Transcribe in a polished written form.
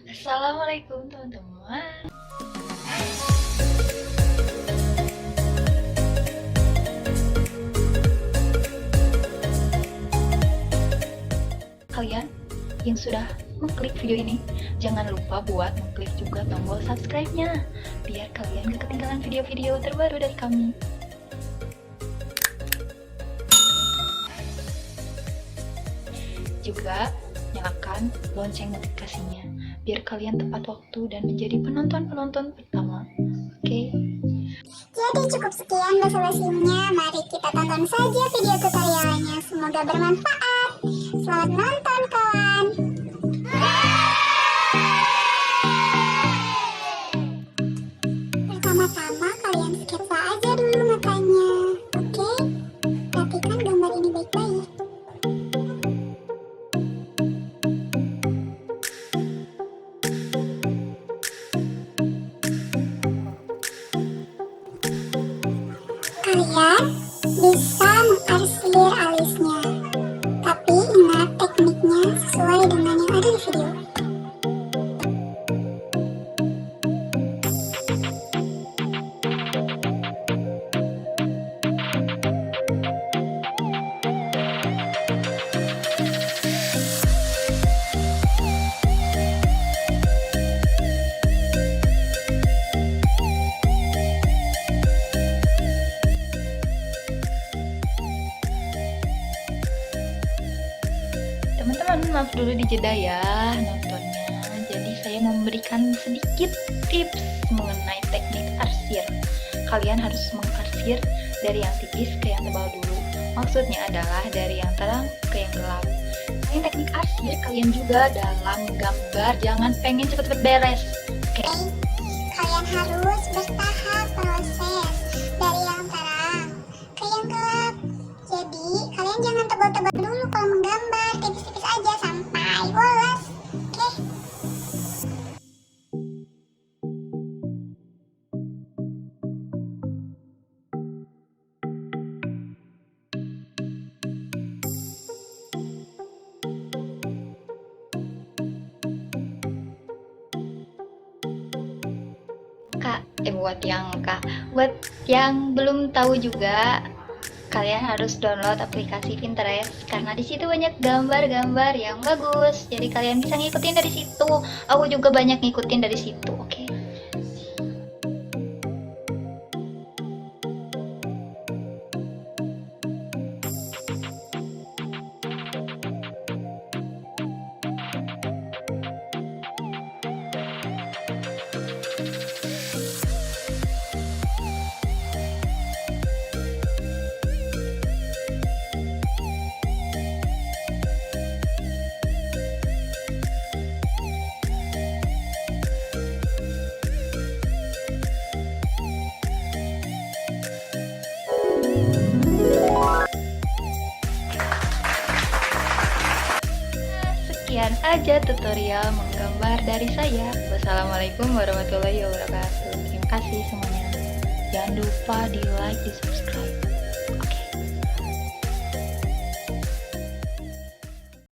Assalamualaikum teman-teman. Kalian yang sudah mengklik video ini, jangan lupa buat mengklik juga tombol subscribe-nya biar kalian gak ketinggalan video-video terbaru dari kami. Juga nyalakan lonceng notifikasinya biar kalian tepat waktu dan menjadi penonton-penonton pertama. Oke? Jadi cukup sekian basa-basinya, mari kita tonton saja video tutorialnya. Semoga bermanfaat. Selamat menonton kawan. Pertama-tama kalian sketsa aja dulu matanya. Oke? Perhatikan gambar ini baik-baik. Kalian bisa mengarsir alisnya, tapi ingat tekniknya sesuai dengan yang ada di video. Teman-teman, maaf dulu dijeda ya nontonnya. Jadi saya mau memberikan sedikit tips mengenai teknik arsir. Kalian harus mengarsir dari yang tipis ke yang tebal dulu. Maksudnya adalah dari yang terang ke yang gelap. Selain teknik arsir, kalian juga dalam gambar jangan pengen cepet-cepet beres. Oke? Kalian harus bertahap proses dari yang terang ke yang gelap. Jadi kalian jangan tebal-tebal dulu kalau menggambar, tipis-tipis aja sampai bolos. Oke? Buat yang belum tahu juga, kalian harus download aplikasi Pinterest karena di situ banyak gambar-gambar yang bagus. Jadi kalian bisa ngikutin dari situ. Aku juga banyak ngikutin dari situ. Oke? Sekian aja tutorial menggambar dari saya. Wassalamualaikum warahmatullahi wabarakatuh. Terima kasih semuanya. Jangan lupa di like, di subscribe.